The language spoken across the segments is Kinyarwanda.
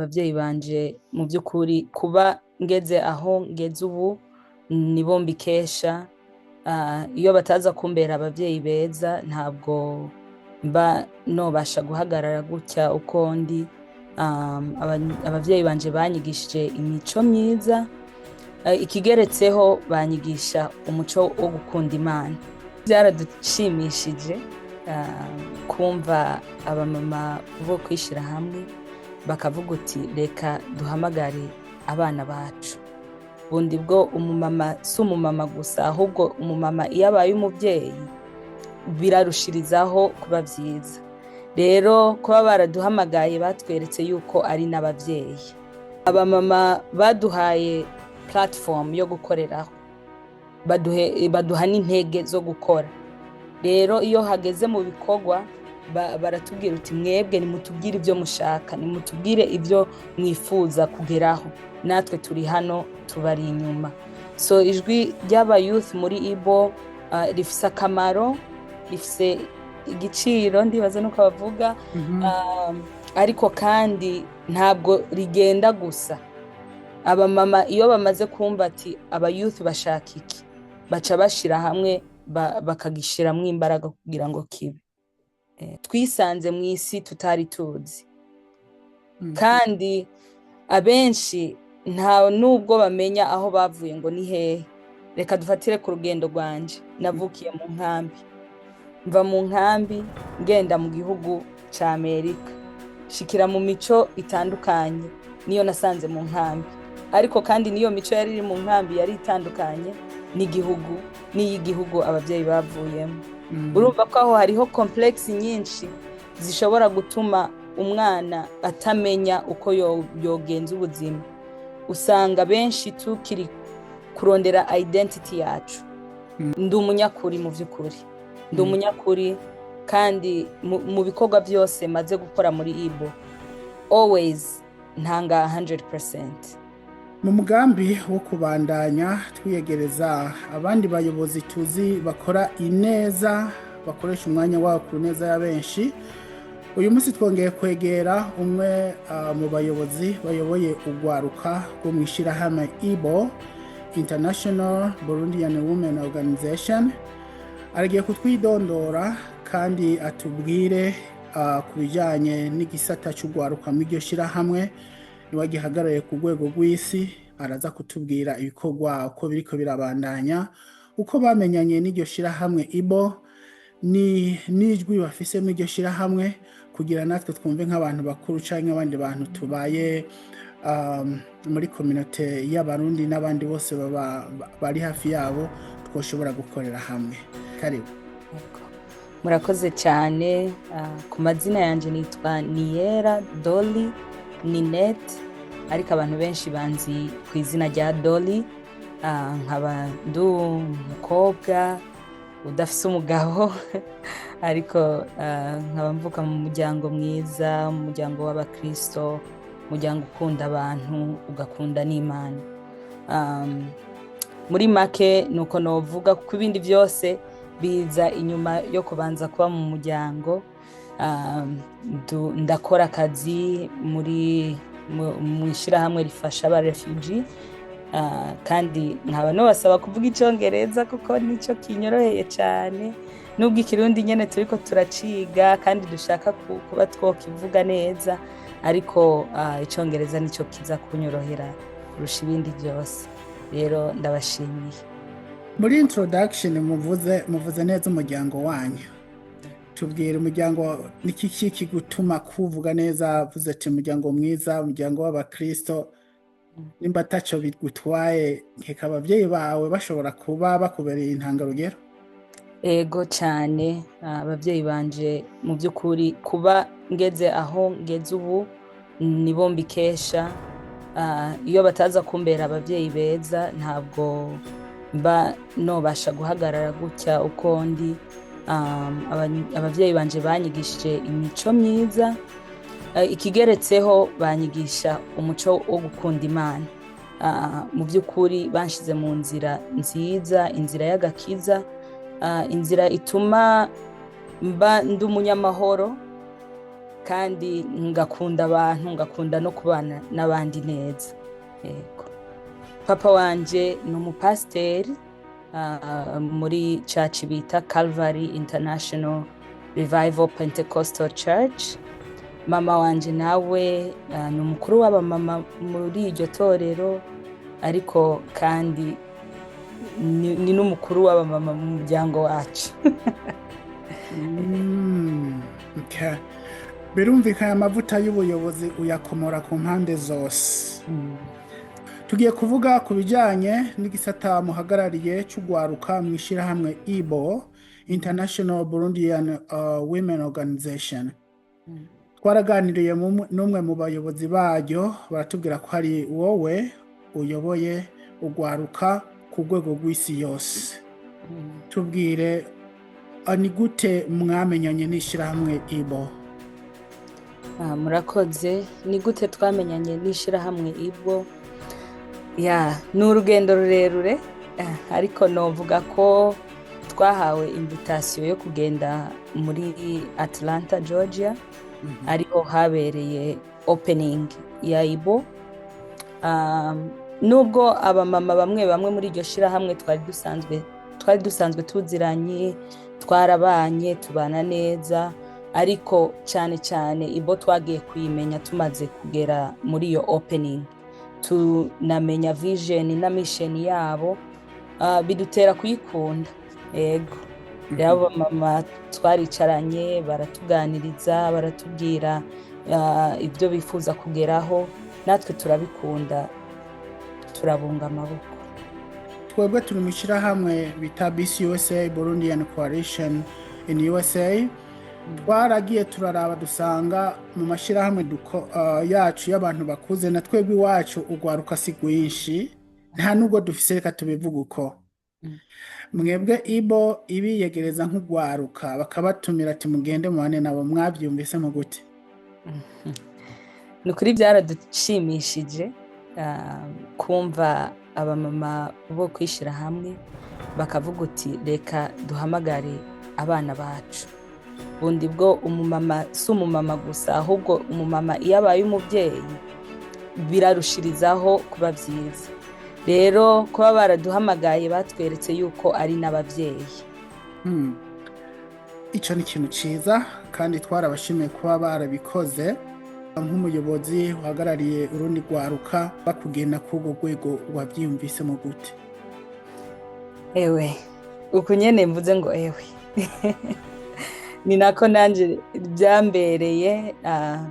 abavyeyi banje mu by'ukuri kuba ngeze aho ngeze ubu nibo mbikesha. Iyo bataza kumbera abavyeyi beza ntabwo mba nobasha guhagarara gutya uko ndi. Abavyeyi banje banyigishije imico myiza, ikigeretseho banyigisha umuco wo gukunda Imana. Byaradushimishije kumva abamama bo kwishira hamwe bakavuga uti reka duhamagare abana bacu. Bundi bwo umumama si umumama gusa, ahubwo umumama iyo abaye umuvyeyi birushirizaho kuba vyiza. Rero kuba baraduhamagaye batweretse yuko ari n'abavyeyi. Abamama baduhaye platform yo gukoreraho, baduha n'intege zo gukora. Rero iyo hageze mu bikorwa baratubwira uti mwebwe nimutubwire ibyo mushaka, nimutubwire ibyo mwifuza kugeraho, natwe turi hano tubari inyuma. So ijwi ry'aba youth muri IBWO rifise akamaro, rifise igiciro, ndibaza nuko bavuga. Ariko kandi ntabwo rigenda gusa. Abamama iyo bamaze kumva ati aba youth bashaka iki, baca bashira hamwe bakagishiramwo imbaraga kugira ngo kibe. Twisanze mu isi tutari tuzi, kandi abenshi nta nubwo bamenya aho bavuye ngo ni hehe. Reka dufatire ku rugendo rwanje. Navukiye mu nkambi, mva mu nkambi ngenda mu gihugu ca Amerika, shikira mu mico itandukanye niyo nasanze mu nkambi. Ariko kandi niyo mico yari iri mu nkambi yari itandukanye n'igihugu, n'iyigihugu abavyeyi bavuyemo. Urumva ko aho hariho complex nyinshi zishobora gutuma umwana atamenya uko yogenza ubuzima. Usanga benshi tukiri kurondera identity yacu. Ndi umunyakuri mu vy'ukuri, ndi umunyakuri, kandi mu bikorwa byose maze gukora muri IBWO always ntanga 100%. Mu mugambi wo kubandanya twiyegereza abandi bayobozi tuzi bakora ineza, bakoresha umwanya wabo ku neza ya benshi, uyu munsi twongeye kwegera umwe mu bayobozi bayoboye ugwaruka rwo mwishirahamwe IBWO, International Burundian Women Organization. Aragiye kutwidondora kandi atubwire ku bijyanye n'igisata cy'ugwaruka mu iryo shirahamwe niwe gihagarariye ku rwego rw'isi. Araza kutubwira ibikorwa uko biriko birabandanya, uko bamenyanye n'iryo shirahamwe IBWO, n'ijwi bafise mu iryo shirahamwe, kugira natwe twumve nk'abantu bakuru canke abandi bantu tubaye muri community y'abarundi n'abandi bose bari hafi yabo twoshobora gukorera hamwe. Karibu. Murakoze cyane. Ku mazina yanje nitwa Niyera Dolly Ninette, ariko abantu benshi banzi ku izina rya Dolly. Nkaba ndi umukobwa udafise umugabo ariko nkaba mvuka mu muryango mwiza, mu muryango w'abakristo, umuryango ukunda abantu ugakunda n'Imana. Muri make nuko novuga kuko ibindi byose biza inyuma yo kubanza kuba mu muryango. Ndakora akazi mu ishirahamwe rifasha aba refugee, kandi nkaba nobasaba kuvuga icongereza kuko nico kinyoroheye cyane, nubwo ikirundi nyene turiko turaciga kandi dushaka kuba twokivuga neza, ariko icongereza nico kiza kunyorohera kurusha ibindi byose. Rero ndabashimiye. Muri introduction muvuze neza umuryango wanyu. Tubwire umuryango niki kigutuma kuvuga neza, vuze ati umuryango mwiza, umuryango w'abakristo. Nimba taco bigutwaye, nkeka abavyeyi bawe bashobora kuba bakubereye intangarugero? Ego cyane. Abavyeyi banje mu by'ukuri kuba ngeze aho ngeze ubu nibo mbikesha. Iyo bataza kumbera abavyeyi beza ntabwo mba nobasha guhagarara gutya uko ndi. Abavyeyi banje banyigishije imico myiza, ikigeretseho banyigisha umuco wo gukunda Imana. Mu by'ukuri banshize mu nzira nziza, inzira y'agakiza, inzira ituma mba ndi umunyamahoro, kandi ngakunda abantu, ngakunda no kubana n'abandi neza. Yego. Papa wanje ni umupasiteri muri church bita Calvary International Revival Pentecostal Church. Mama wanje nawe ni umukuru w'abamama muri iryo torero, ariko kandi ni n'umukuru w'abamama mu muryango wacu. Okay. Birumvikana amavuta y'ubuyobozi uyakomora ku mpande zose. Tugiye kuvuga ku bijyanye n'igisata muhagarariye cy'ugwaruka mu ishyirahamwe IBWO, International Burundian Women Organization. Twaraganiriye n'umwe mu bayobozi baryo, baratubwira ko hari wowe uyoboye ugwaruka ku rwego rw'isi yose. Tubwire ni gute mwamenyanye n'ishyirahamwe IBWO? Murakoze. Ni gute twamenyanye n'ishyirahamwe IBWO? Ni urugendo rurerure, ariko novuga ko twahawe invitation yo kugenda muri Atlanta, Georgia, ariho habereye opening ya IBWO. Nubwo abamama bamwe muri iryo shyirahamwe twari dusanzwe tuziranye, twarabanye, tubana neza, ariko cyane cyane IBWO twagiye kuyimenya tumaze kugera muri iyo opening. Tunamenya vision na mission yabo, bidutera kuyikunda. Yego. Yabo mama twaricaranye, baratuganiriza, baratubwira ibyo bifuza kugeraho, natwe turabikunda, turabunga amaboko. Twebwe turi mu ishyirahamwe bita BCUSA, Burundian Coalition in USA. Twaragiye turaraba dusanga mu mashyirahamwe yacu y'abantu bakuze, na twebwe iwacu ugwaruka si rwinshi, nta nubwo dufise, reka tubivuga uko. Mwebwe IBWO ibiyegereza nk'ugwaruka, bakabatumira ati mugende mubane nabo, mwabyumvise mu gute? Ni ukuri byaradushimishije kumva abamama bo kwishyira hamwe bakavuga uti reka duhamagare abana bacu. Bundi bwo umumama si umumama gusa, ahubwo umumama iyo abaye umubyeyi birushirizaho kuba vyiza. Rero kuba baraduhamagaye batweretse yuko ari n'abavyeyi. Ico ni ikintu ciza, kandi twarabashimiye kuba barabikoze. Nk'umuyobozi uhagarariye urundi gwaruka, bakugenda k'urwo rwego wabyiyumvise mu gute? Ewe, uku nyene mvuze ngo ewe. Ni nako nanje byambereye,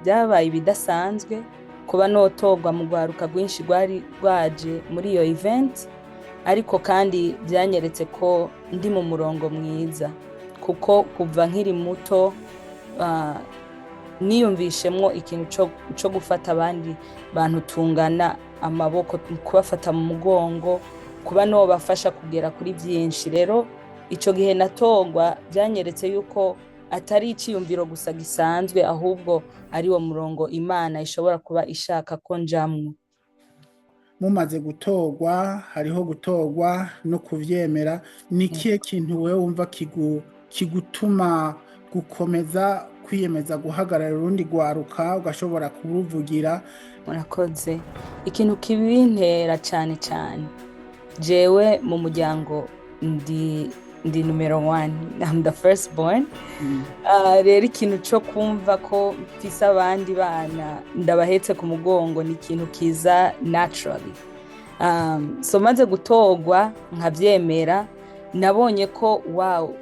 byabaye ibidasanzwe kuba notorwa mu gwaruka rwinshi rwari rwaje muri iyo event, ariko kandi byanyeretse ko ndi mu murongo mwiza, kuko kuva nkiri muto niyumvishemwo ikintu cyo gufata abandi bantu tungana amaboko, kubafata mu mugongo, kuba no bafasha kugera kuri byinshi. Rero ico gihe natorwa byanyeretse yuko atari iciyumviro gusa gisanzwe, ahubwo ari wo murongo Imana ishobora kuba ishaka ko njamwo. Mumaze gutorwa, hariho gutorwa no kuvyemera, ni kihe kintu wewe wumva kigutuma gukomeza kwiyemeza guhagarara urundi gwaruka, ugashobora kuruvugira? Murakoze. Ikintu kibintera cyane cyane, jewe mu muryango ndi numero 1, I'm the first born. Rero ikintu cyo kumva ko mfise abandi bana ndabahetse ku mugongo ni ikintu kiza naturally. So maze gutorwa nkavyemera, nabonye ko wow,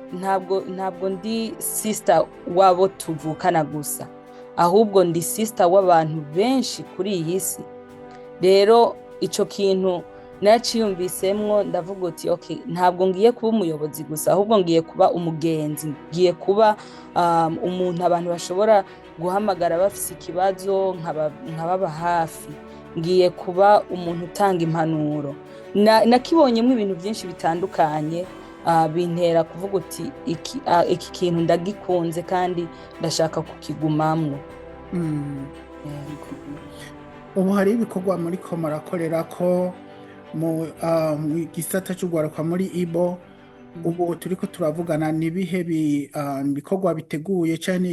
ntabwo ndi sister wabo tuvukana gusa, ahubwo ndi sister w'abantu benshi kuri iyi si. Rero ico kintu naciyumvisemwo, ndavuga uti okay, ntabwo ngiye kuba umuyobozi gusa, ahubwo ngiye kuba umugenzi, ngiye kuba umuntu abantu bashobora guhamagara bafise ikibazo nkababa hafi, ngiye kuba umuntu utanga impanuro. Nakibonyemo ibintu byinshi bitandukanye, bintera kuvuga uti iki kintu ndagikunze kandi ndashaka kukigumamwo. Ubu hari ibikorwa muri ko murakorera ko mu gisata cy'ugwaruka muri IBWO, ubu turiko turavugana nibihe bikorwa biteguye cyane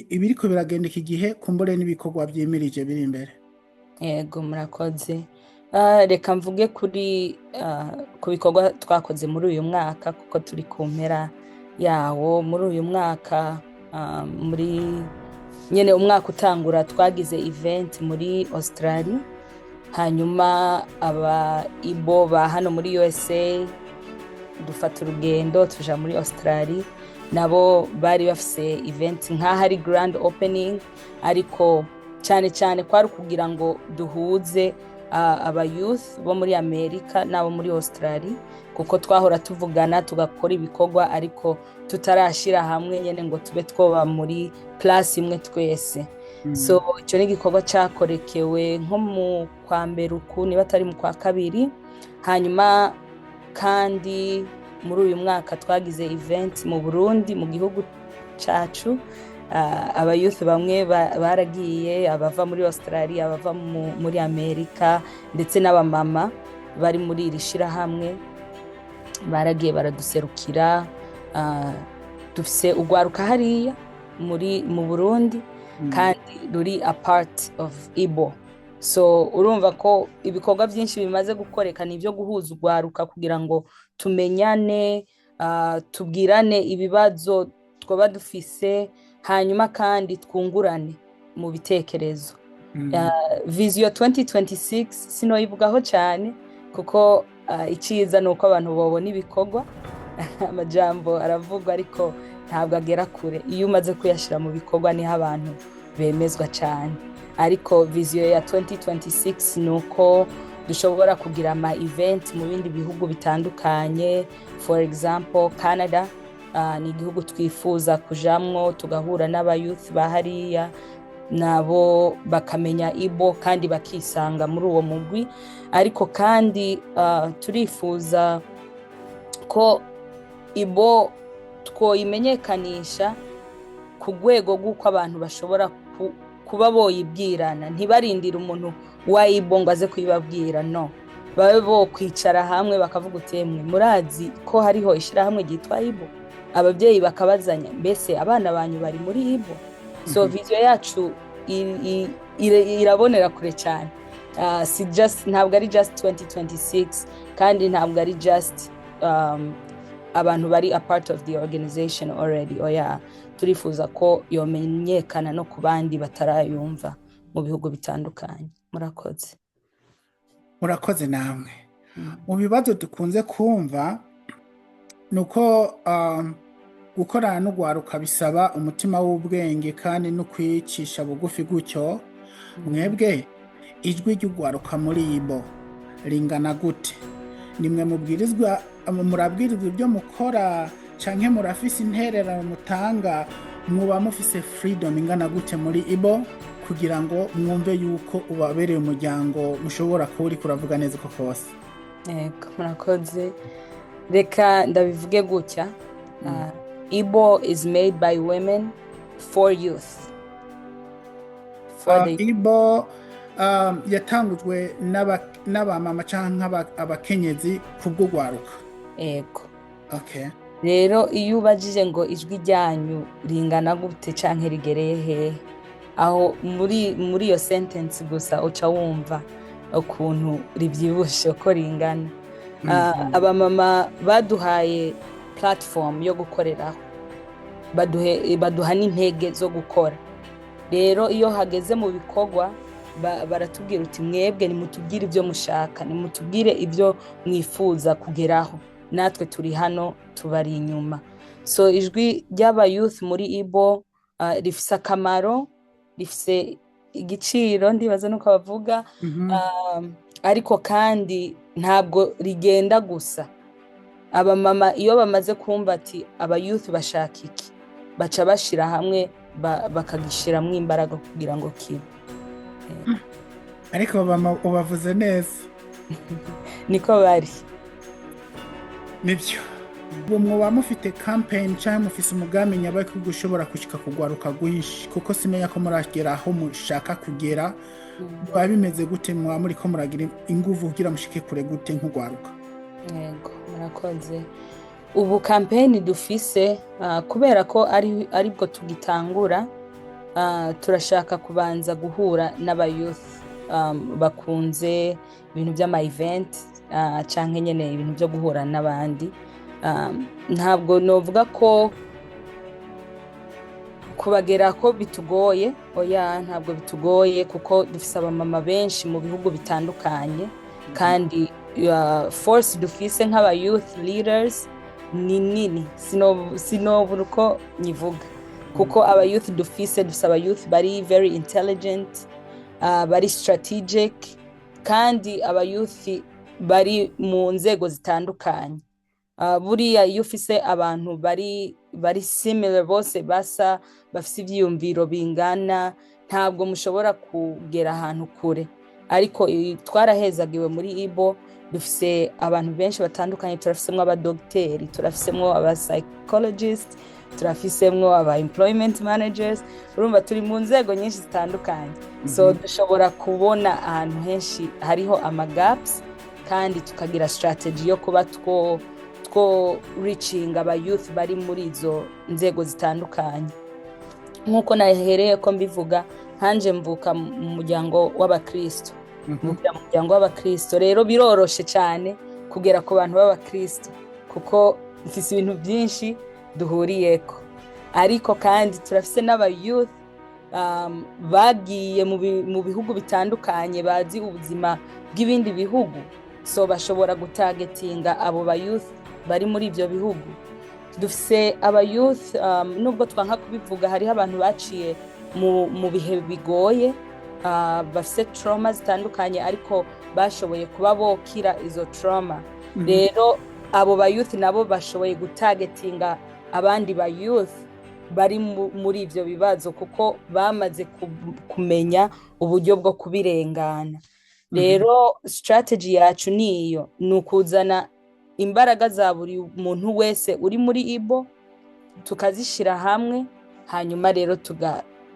ibiriko biragenda iki gihe kumbure n'ibikorwa vyimirije biri imbere? yego murakoze. Reka mvuge ku bikorwa twakoze muri uyu mwaka kuko turi ku mpera yawo. Muri uyu mwaka muri nyene umwaka utangura twagize event muri Australia, hanyuma aba IBWO ba hano muri USA dufata urugendo tuja muri Australia, nabo bari bafise event nk'aho ari grand opening, ariko cyane cyane kwari kugira ngo duhuze aba youth bo muri Amerika n'abo muri Australia, kuko twahora tuvugana tugakora ibikorwa ariko tutarashira hamwe nyene ngo tube twoba muri place imwe twese. So icyo ni igikorwa cyakorekewe nko mu kwa mbere uku niba atari mu kwa kabiri. Hanyuma kandi muri uyu mwaka twagize event mu Burundi, mu gihugu cacu. Aba youth bamwe baragiye, abava muri Australia, abava muri Amerika, ndetse n'abamama bari muri iri shirahamwe baragiye baraduserukira. Dufise ugwaruka hariya mu Burundi kandi ruri a part of IBWO. So urumva ko ibikorwa byinshi bimaze gukoreka ni byo guhuza ugwaruka kugira ngo tumenyane, tubwirane ibibazo twoba dufise, hanyuma kandi twungurane mu bitekerezo. Vision 2026 sinoyivugaho cyane kuko iciza nuko abantu babona ibikorwa. Amajambo aravugwa ariko ntabwo agera kure. Iyo umaze kuyashira mu bikorwa niho abantu bemezwa cyane. Ariko vision ya 2026 nuko dushobora kugira ama event mu bindi bihugu bitandukanye. For example, Canada ni igihugu twifuza kujamwo, tugahura n'aba youth bahariya, nabo bakamenya IBWO kandi bakisanga muri uwo mugwi. Ariko kandi turifuza ko IBWO twoyimenyekanisha ku rwego rw'uko abantu bashobora kuba boyibwirana, ntibarindire umuntu wa IBWO ngo aze kuyibabwira. No, babe bo kwicara hamwe bakavuga uti emwe murazi ko hariho ishirahamwe ryitwa IBWO, ababyeyi bakabazanya mbese abana banyu bari muri IBWO. So vision yacu irabonera kure cyane. Ntabwo ari just 2026 kandi ntabwo ari just abantu bari a part of the organization already. Oya, turifuza ko yomenyekana no ku bandi batarayumva mu bihugu bitandukanye. Murakoze namwe. Mu bibazo dukunze kumva nuko gukorana n'ugwaruka bisaba umutima w'ubwenge kandi no kwicisha bugufi gutyo. Mwebwe ijwi ry'ugwaruka muri IBWO ringana gute? Nimwe murabwirizwa ibyo mukora canke murafise intererano mutanga? Muba mufise freedom ingana gute muri IBWO kugira ngo mwumve yuko ubabereye umuryango mushobora kuba uriko uravuga neza uko kose? Yego murakoze. Reka ndabivuge gutya. IBWO is made by women for youth. IBWO yatangujwe n'abamama canke abakenyezi kubw'ugwaruka. Yego. Okay. Rero iyo ubajije ngo ijwi ryanyu ringana gute canke rigereye hehe, aho muri iyo sentence gusa uca wumva ukuntu ribyibushe ko ringana. Abamama baduhaye platform yo gukoreraho, baduha n'intege zo gukora. Rero iyo hageze mu bikorwa baratubwira uti mwebwe nimutubwire ibyo mushaka, nimutubwire ibyo mwifuza kugeraho, natwe turi hano tubari inyuma. So ijwi ry'aba youth muri IBWO rifise akamaro, rifise igiciro, ndibaza nuko bavuga. Ariko kandi ntabwo rigenda gusa. Abamama iyo bamaze kumva ati aba youth bashaka iki, baca bashira hamwe bakagishiramwo imbaraga kugira ngo kibe. Ariko bama ubavuze neza. Niko bari. Nibyo. Ubu mwoba mufite campaign cyangwa mufise umugambi nyabaye ko gushobora kushika kugwaruka gwinshi, kuko simenya ko muragera aho mushaka kugera. Bimeze gute mwa muri ko muragira inguvu kugira mushike kure gute nk'ugwaruka? Yego murakoze. ubu campaign dufise kubera ko aribwo tugitangura, turashaka kubanza guhura n'aba youth bakunze ibintu by'ama event canke nyene ibintu byo guhura n'abandi. Ntabwo novuga ko kubagera ko bitugoye, oya ntabwo bitugoye kuko dufise abamama benshi mu bihugu bitandukanye, kandi force dufise nk'aba youth leaders ni nini, sinobura uko nyivuga, kuko aba youth dufise aba youth bari very intelligent, bari strategic, kandi aba youth bari mu nzego zitandukanye. Buriya iyo ufise abantu bari similar, bose basa, bafise ivyiyumviro bingana, ntabwo mushobora kugera ahantu kure. Ariko twarahezagiwe muri IBWO, dufise abantu benshi batandukanye, turafisemwo abadogiteri, turafisemwo aba psychologist, turafisemwo aba employment managers, urumva turi mu nzego nyinshi zitandukanye. So dushobora kubona ahantu henshi hariho ama gaps, kandi tukagira strategy yo kuba two reaching aba youth bari muri izo nzego zitandukanye. Nkuko nahereye ko mbivuga, hanje mvuka mu muryango w'abakristo, mu muryango w'abakristo rero biroroshe cyane kugera ku bantu b'abakristo, kuko mfise ibintu byinshi duhuriyeko. Ariko kandi turafise n'aba youth bagiye mu bihugu bitandukanye, bazi ubuzima bw'ibindi bihugu, so bashobora gutargetinga abo ba youth bari muri ivyo bihugu. Dufise aba youth nubwo twanka kubivuga, hariho abantu baciye mu bihe bigoye, bafise trauma zitandukanye, ariko bashoboye kuba bokira izo trauma. Rero abo ba youth nabo bashoboye gutargetinga abandi ba youth bari muri ivyo bibazo, kuko bamaze kumenya uburyo bwo kubirengana. Rero strategy yacu niyo, nukuzana imbaraga za buri muntu wese uri muri IBWO, tukazishira hamwe, hanyuma rero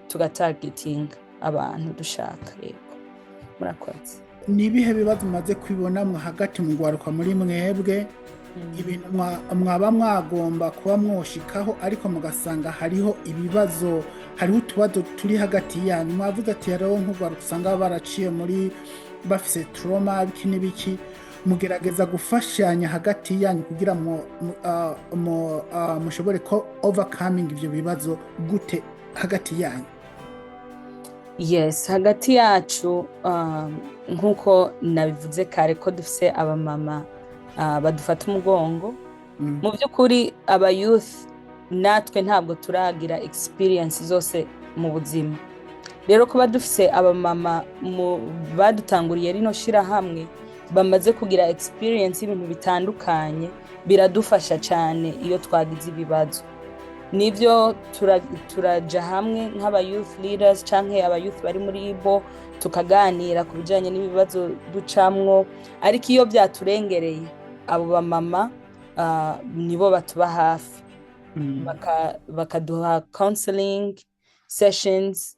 tugatargetinga abantu dushaka. Rero murakoze. Ni ibihe bibazo mumaze kwibonamwe hagati mu gwaruka muri mwebwe, ibintu mwaba mwagomba kuba mwoshikaho, ariko mugasanga hariho ibibazo, hariho utubazo turi hagati yanyu? Mwavuze ati hariho nk'ugwaruka usanga baraciye muri bafise trauma biki n'ibiki, mugerageza gufashanya hagati yanyu kugira mushobore ko overcoming ivyo bibazo gute hagati yanyu? Yes, hagati yacu nkuko nabivuze kare ko dufise abamama badufata umugongo. Mu by'ukuri aba youth natwe ntabwo turagira experience zose mu buzima. Rero kuba dufise abamama badutanguriye rino shira hamwe, bamaze kugira experience y'ibintu bitandukanye, biradufasha cyane iyo twagize ibibazo. Nivyo turaja hamwe nk'aba youth leaders canke aba youth bari muri IBWO, tukaganira ku bijanye n'ibibazo ducamwo. Ariko iyo byaturengereye, abo bamama nibo batuba hafi, bakaduha counseling sessions,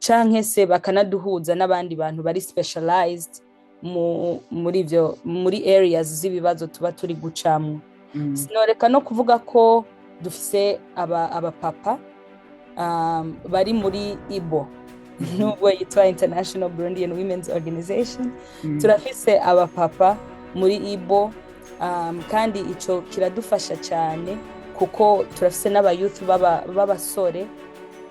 canke se bakanaduhuza n'abandi bantu bari specialized muri areas z'ibibazo tuba turi gucamwo. Sinoreka no kuvuga ko dufise abapapa bari muri IBWO, nubwo yitwa International Burundian Women's Organization. Turafise abapapa muri IBWO, kandi ico kiradufasha cyane, kuko turafise n'aba youth b'abasore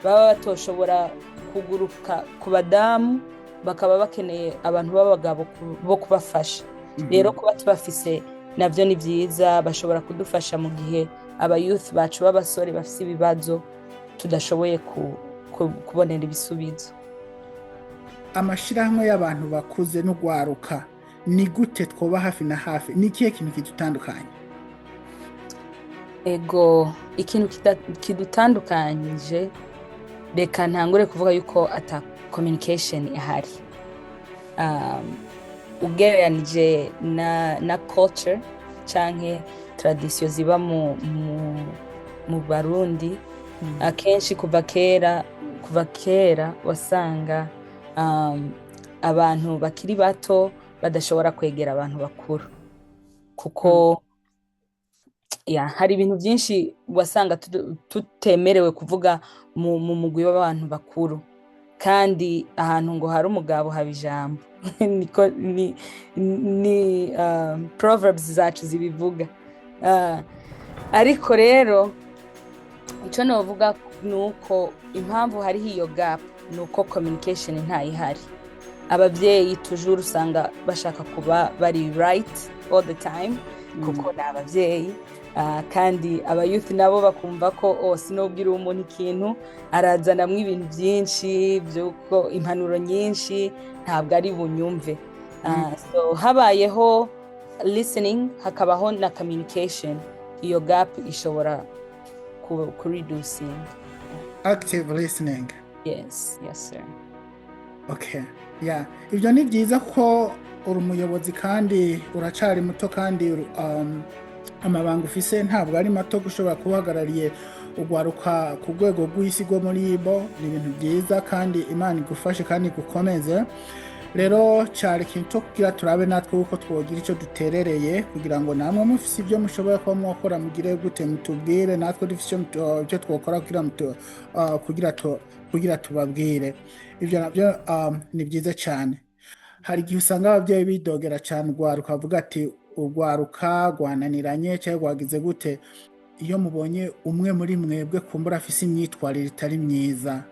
baba batoshobora kuguruka ku badamu, bakaba bakeneye abantu b'abagabo bo kubafasha. Rero kuba tubafise navyo ni vyiza, bashobora kudufasha mu gihe aba youth bacu b'abasore bafise ibibazo tudashoboye kubonera ibisubizo. Amashirahamwe y'abantu bakuze n'ugwaruka ni gute twoba hafi na hafi? Ni ikihe kintu kidutandukanye? Ego, ikintu kidutandukanyije, reka ntangure kuvuga yuko ata communication ihari. Ugereranije na culture canke tradition ziba mu Barundi, akenshi kuva kera wasanga abantu bakiri bato badashobora kwegera abantu bakuru, kuko hari ibintu byinshi wasanga tutemerewe kuvuga mu mugwi w'abantu bakuru, kandi ahantu ngo hari umugabo haba ijambo. ni proverbs zacu zibivuga. Ariko rero icyo navuga ni uko impamvu hariho iyo gap ni uko communication ntayihari. Ababyeyi tujuru usanga bashaka kuba bari right all the time kuko ni ababyeyi, kandi abayuthi nabo bakumva ko sinobwira umuntu ikintu arazanamwo ibintu byinshi byuko impanuro nyinshi ntabwo ari bunyumve. So habayeho listening hakabaho na communication, iyo gap ishobora kureducing. Active listening. Yes sir. Okay, ibyo ni byiza ko uri umuyobozi kandi uracari muto, kandi amabanga ufise ntabwo ari mato, gushobora kubahagarariye ugwaruka ku rwego rw'isi rwo muri IBWO. Ni ibintu byiza kandi Imana igufashe kandi igukomeze. Rero cyari ikintu cyo kugira turabe natwe uko twogira icyo duterereye, kugira ngo namwe mufise ibyo mushobora kuba mwakora mugire gute, mutubwire natwe dufise icyo twokora kugira tubabwire. Ibyo nabyo ni byiza cyane. Hari igihe usanga ababyeyi bidogera cyane ugwaruka, bavuga ati ugwaruka rwananiranye cyangwa rwagize gute iyo mubonye umwe muri mwebwe kumbura afise imyitwarire itari myiza,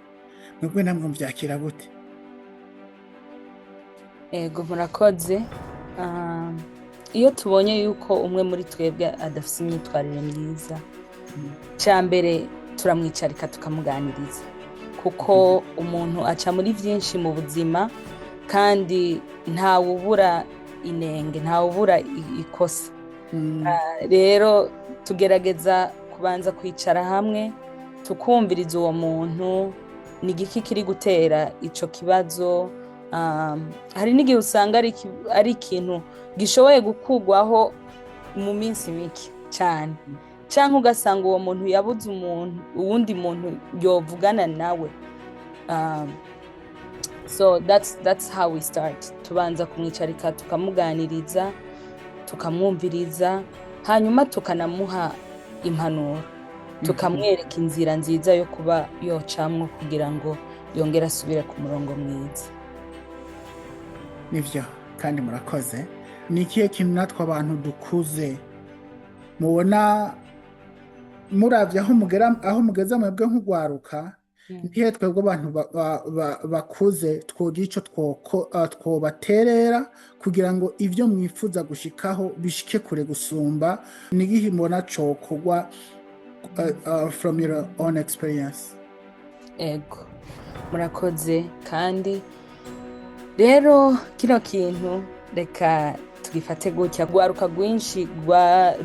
mwebwe namwe mubyakira gute? Ego murakoze. Iyo tubonye yuko umwe muri twebwe adafise imyitwarire myiza, cyambere turamwicarika tukamuganiriza, kuko umuntu aca muri byinshi mu buzima kandi ntawe ubura inenge, ntawe ubura ikosa. Rero tugerageza kubanza kwicara hamwe tukumviriza uwo muntu ni igiki kiri gutera ico kibazo. Hari n'igihe usanga ari ikintu gishoboye gukugwaho mu minsi mike cyane, cyangwa ugasanga uwo muntu yabuze uwundi muntu yovugana nawe. So that's how we start. Tubanza kumwicarika tukamuganiriza, tukamwumviriza, hanyuma tukanamuha impanuro, tukamwereka inzira nziza yo kuba yocamwo kugira ngo yongere asubire ku murongo mwiza. Nivyo kandi murakoze. Ni ikihe kintu natwe abantu dukuze mubona muravye aho mugeze mwebwe nk'ugwaruka, nihe twebwe abantu bakuze twogira ico twobaterera kugira ngo ivyo mwifuza gushikaho bishike kure gusumba? Ni igihe mbona cokogwa from your own experience? Ego murakoze. kandi rero kino kintu reka tugifate gutya, rwaruka rwinshi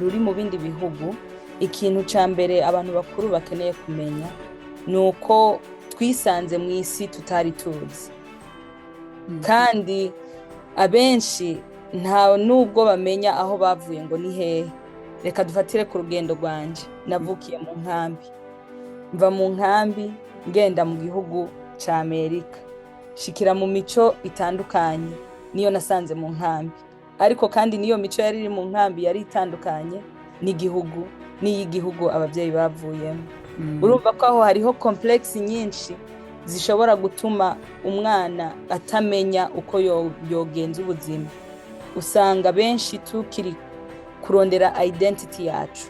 ruri mu bindi bihugu. Ikintu ca mbere abantu bakuru bakeneye kumenya ni uko twisanze mu isi tutari tuzi, kandi abenshi nta nubwo bamenya aho bavuye ngo ni hehe. Reka dufatire ku rugendo rwanje. Navukiye mu nkambi, mva mu nkambi ngenda mu gihugu ca Amerika, shikira mu mico itandukanye niyo nasanze mu nkambi, ariko kandi niyo mico yari iri mu nkambi yari itandukanye n'iyigihugu ababyeyi bavuyemo. Urumva ko aho hariho complex nyinshi zishobora gutuma umwana atamenya uko yogenza ubuzima. Usanga benshi tukiri kurondera identity yacu,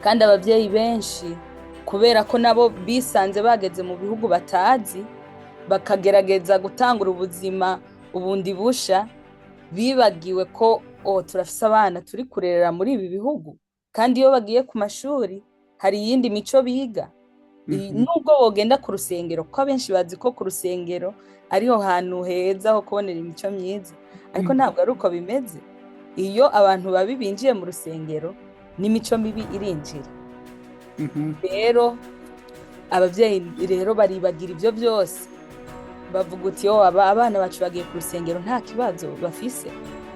kandi ababyeyi benshi kubera ko nabo bisanze bageze mu bihugu batazi, bakagerageza gutangura ubuzima ubundi busha, bibagiwe ko turafise abana turi kurerera muri ibi bihugu, kandi iyo bagiye ku mashuri hari iyindi mico biga. Nubwo bogenda ku rusengero, ko abenshi bazi ko ku rusengero ariho hantu heza ho kubonera imico myiza, ariko ntabwo ari uko bimeze. Iyo abantu babi binjiye mu rusengero n'imico mibi irinjira. Rero ababyeyi rero baribagira ibyo byose, bavuga uti abana bacu bagiye ku rusengero nta kibazo bafise,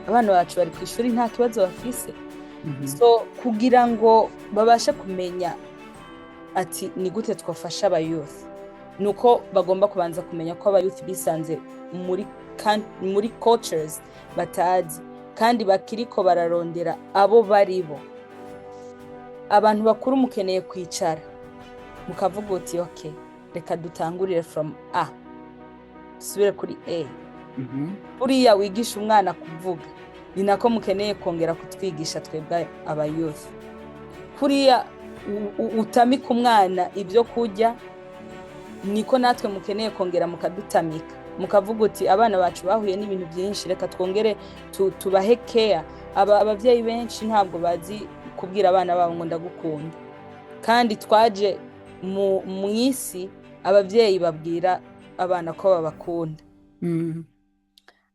abana bacu bari ku ishuri nta kibazo bafise. So kugira ngo babashe kumenya ati ni gute twafasha abayuth, nuko bagomba kubanza kumenya ko abayuth bisanze muri cultures batazi, kandi bakiriko bararondera abo baribo. abantu bakuru mukeneye kwicara mukavuga uti okay, reka dutangurire from A dusubire kuri A. Buriya wigisha umwana kuvuga ni nako mukeneye kongera kutwigisha twebwe aba youth. Buriya utamika umwana ibyo kurya niko natwe mukeneye kongera mukadutamika mukavuga uti abana bacu bahuye n'ibintu byinshi, reka twongere tubahe care. Abavyeyi benshi ntabwo bazi kubwira abana babo ngo ndagukunda, kandi twaje mu isi abavyeyi babwira abana ko babakunda.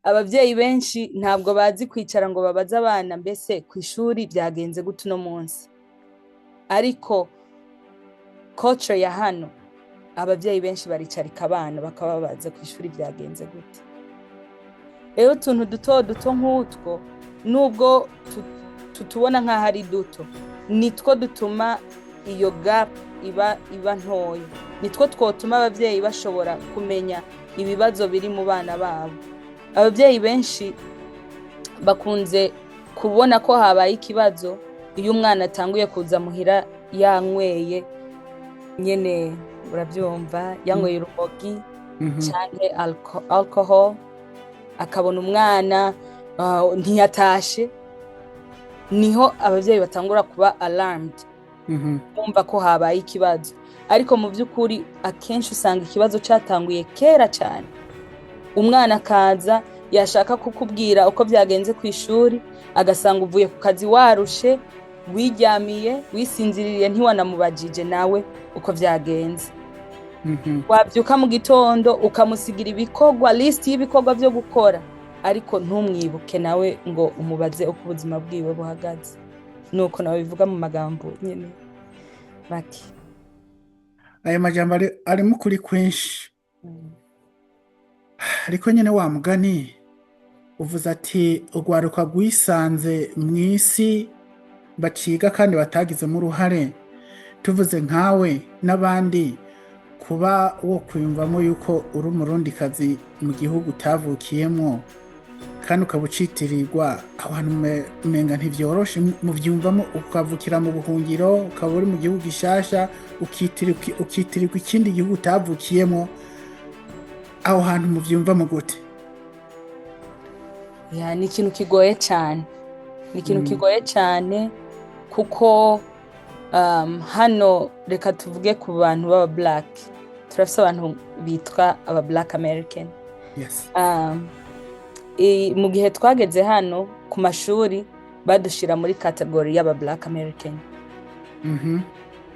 Abavyeyi benshi ntabwo bazi kwicara ngo babaze abana mbese ku ishuri byagenze gute no munsi, ariko culture ya hano abavyeyi benshi baricarika abana bakababaza ku ishuri byagenze gute. Rero tuntu duto nk'utwo nubwo tutubona nk'aho ari duto, nitwo dutuma iyo gap iba ntoya, nitwo twotuma abavyeyi bashobora kumenya ibibazo biri mu bana babo. Abavyeyi benshi bakunze kubona ko habaye ikibazo iyo umwana atanguye kuza muhira yanyweye nyene, urabyumva, yanyweye urumogi cyane alcohol, akabona umwana ntiyatashe, niho abavyeyi batangura kuba alarmed, bumva ko habaye ikibazo. Ariko mu by'ukuri akenshi usanga ikibazo cyatanguye kera cyane. Umwana akaza yashaka kukubwira uko byagenze ku ishuri, agasanga uvuye ku kazi warushe, wiryamiye, wisinziririye, ntiwanamubajije nawe uko byagenze. Wabyuka mu gitondo ukamusigira ibikorwa, list y'ibikorwa byo gukora, ariko ntumwibuke nawe ngo umubaze uko ubuzima bwiwe buhagaze. Nuko nawe bivuga mu magambo nyine baki. Aya majambo arimo kuri kwinshi. Ariko nyine wa mugani uvuze ati urwaruka rwisanze mu isi baciga kandi batagizemo uruhare. Tuvuze nkawe n'abandi, kuba wo kwiyumvamo yuko uri umurundikazi mu gihugu utavukiyemo kandi ukaba ucitirirwa, abantu umenga ntibyoroshe mubyumvamo, ukavukira mu buhungiro, ukaba uri mu gihugu gishasha, ukitirirwa ikindi gihugu utavukiyemo. Aho hantu mubyumvamo gute? Ni ikintu kigoye cyane, ni ikintu kigoye cyane kuko hano reka tuvuge ku bantu b'aba black, turafise abantu bitwa aba black American. Yes. Mu gihe twageze hano ku mashuri badushira muri category y'aba black American.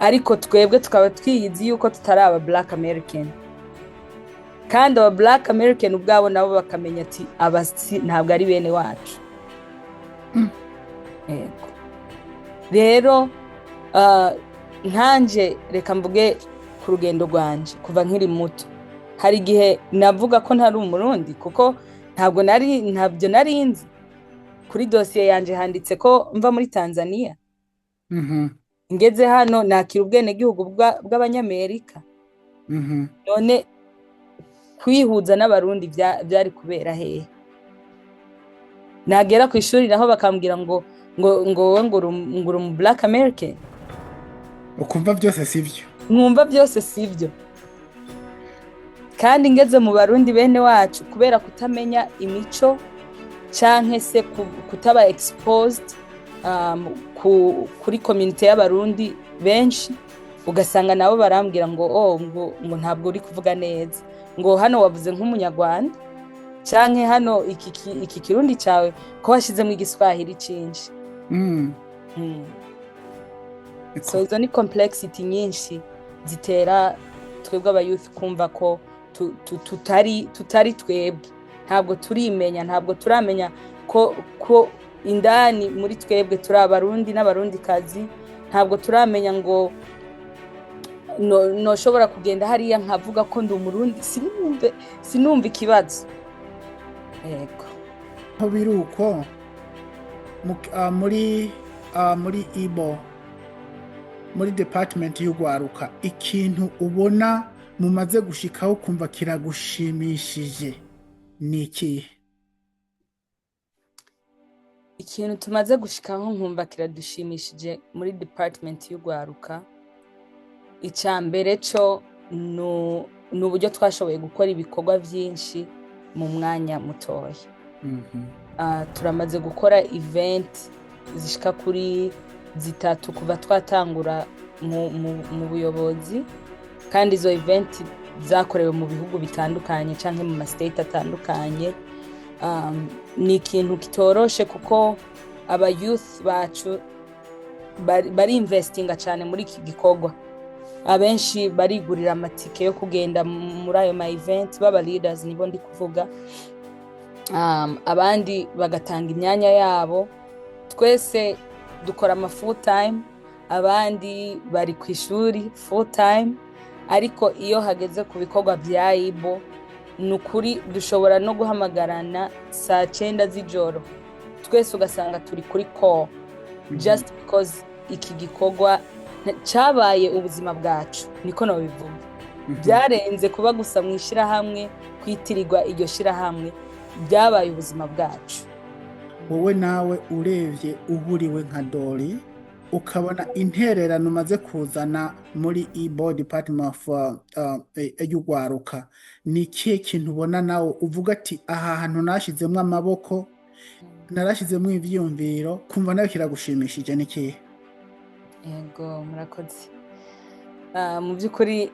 Ariko twebwe tukaba twiyizi yuko tutari aba black American, kandi aba black American ubwabo nabo bakamenya ati abasi ntabwo ari bene wacu. Yego. Rero nkanje reka mvuge ku rugendo rwanje kuva nkiri muto, hari igihe navuga ko ntari umurundi kuko ntabyo nari nzi. Kuri dossier yanje handitse ko mva muri Tanzania. Ngeze hano nakira ubwene gihugu bw'abanyamerika. None kwihuza n'abarundi byari kubera hehe? Nagera ku ishuri naho bakambwira ngo uri mu black American. Ukumva byose sivyo. Nkumva byose sivyo. Kandi ngeze mu barundi bene wacu kubera kutamenya imico canke se kutaba exposed kuri community y'abarundi benshi, ugasanga nabo barambwira ngo ntabwo uri kuvuga neza, ngo hano wavuze nk'umunyarwanda canke hano iki kirundi cawe ko washizemo igiswahili cinshi. So izo ni complexity nyinshi zitera twebwe aba youth kumva ko tutari twebwe, ntabwo turimenya, ntabwo turamenya ko indani muri twebwe turi abarundi n'abarundi kazi. Ntabwo turamenya ngo noshobora kugenda hariya nkavuga ko ndi umurundi sinumve ikibazo. Yego. Aho biruko muri IBWO, muri department y'ugwaruka, ikintu ubona mumaze gushikaho kumva kiragushimishije ni iki? ikintu tumaze gushikaho nkumva kiradushimishije muri department y'ugwaruka. Icya mbere cyo ni uburyo twashoboye gukora ibikorwa byinshi mu mwanya mutoya. Turamaze gukora event zishika kuri 3 kuva twatangura mu buyobozi, kandi izo event zakorewe mu bihugu bitandukanye canke mu ma state atandukanye. Ni ikintu kitoroshe kuko aba youth bacu bari investinga cyane muri iki gikorwa. Abenshi barigurira amatike yo kugenda muri ayo ma event, baba leaders nibo ndi kuvuga. Abandi bagatanga imyanya yabo. Twese dukora ama full time, abandi bari ku ishuri full time, ariko iyo hageze ku bikorwa bya IBWO nukuri dushobora no guhamagarana saa 9 z'ijoro, twese ugasanga turi kuri call, just because iki gikorwa cyabaye ubuzima bwacu, niko no bivuga. Byarenze kuba gusa mwishira hamwe, kwitirirwa iryo shira hamwe, byabaye ubuzima bwacu. Wowe nawe urevye uhuriwe nka Dolly, ukabona intererano umaze kuzana muri IBWO Department of y'ugwaruka, ni ikihe kintu ubona nawe uvuga ati aha hantu nashizemwe amaboko, narashizemwe ivyumviro, kumva nawe kiragushimishije n'ikihe? Yego, murakoze. Mu by'ukuri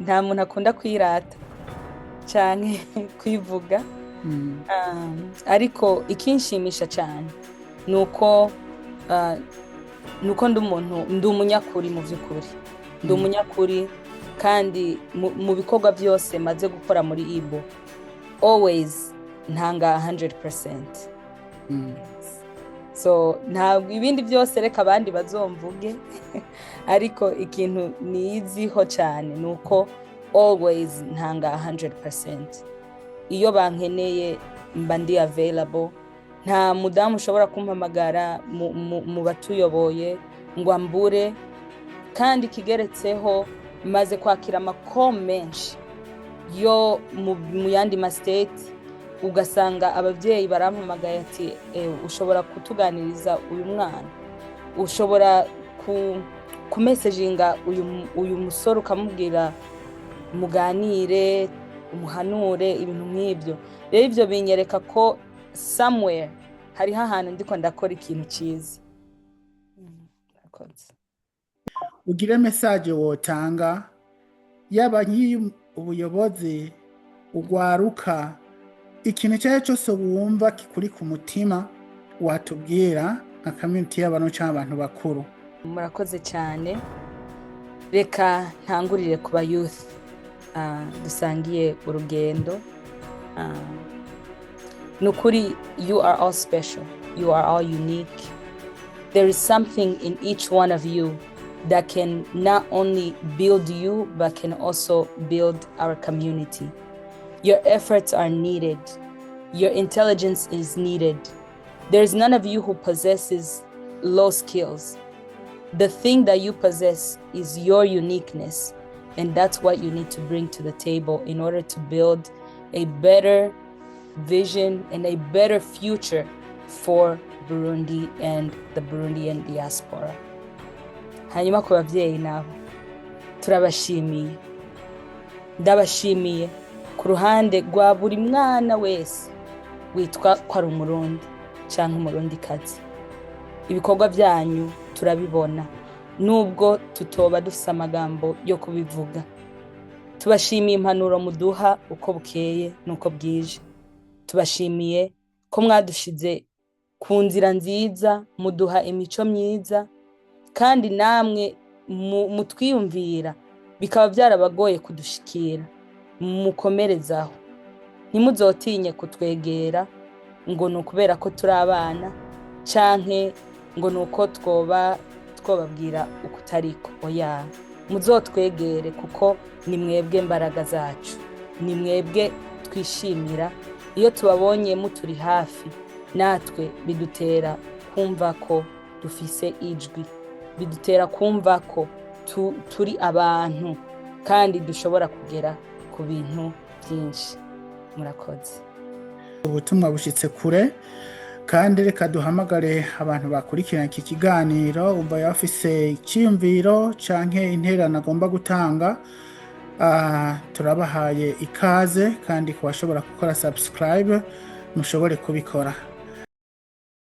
nta muntu akunda kwirata cyane kwivuga. Ariko ikinshimisha cyane nuko ndi umunyakuri mu by'ukuri. Ndi umunyakuri, kandi mu bikorwa byose maze gukora muri IBWO always ntanga 100%. So ntabwo ibindi byose reka abandi bazomvuge, ariko ikintu niziho cyane nuko always ntanga 100%. Iyo bankeneye mba ndi available. Nta mudamu ushobora kumpamagara mu batuyoboye ngo ambure, kandi kigeretseho maze kwakira amako menshi yo mu yandi ma state, ugasanga abavyeyi barampamagaye ati ushobora kutuganiriza uyu mwana, ushobora ku messaginga uyu musoro ukamubwira muganire, umuhanure, ibintu nk'ibyo. Rero ivyo binyereka ko somewhere hari ahantu ndiko ndakora ikintu cyiza. Ugire message wotanga yaba ubuyobozi, ugwaruka, ikintu cyaje cyose wumva kikuri ku mutima watubwira nka community y'abantu cyangwa abantu bakuru? Murakoze cyane. Reka ntangurire kuba youth dusangiye urugendo. Nukuri, you are all special, you are all unique. There is something in each one of you that can not only build you but can also build our community. Your efforts are needed. Your intelligence is needed. There is none of you who possesses low skills. The thing that you possess is your uniqueness, and that's what you need to bring to the table in order to build a better vision and a better future for Burundi and the Burundian diaspora. Hanyuma ku bavyeyi nabo turabashimiye. Ndabashimiye ku ruhande rwa buri mwana wese witwa ko ari umurundi canke umurundikazi. Ibikorwa byanyu turabibona, nubwo tutoba dufise amagambo yo kubivuga. Tubashimiye impanuro muduha uko bukeye nuko bwije. Tubashimiye ko mwadushize ku nzira nziza, muduha imico myiza, kandi namwe mutwiyumvira bikaba byarabagoye kudushikira. Mukomerezaho, ntimuzotinye kutwegera ngo nukubera ko turi abana canke ngo nuko twobabwira ukutariko. Oya, muzotwegere kuko ni mwebwe mbaraga zacu, ni mwebwe twishimira. Iyo tubabonye muturi hafi, natwe bidutera kumva ko dufise ijwi, bidutera kumva ko turi abantu kandi dushobora kugera ku bintu byinshi. Murakoze. Ubutumwa bushitse kure, kandi reka duhamagare abantu bakurikirana iki kiganiro umva yafise icyiyumviro canke intererano agomba gutanga. Turabahaye ikaze kandi kubashobora gukora subscribe mushobore kubikora.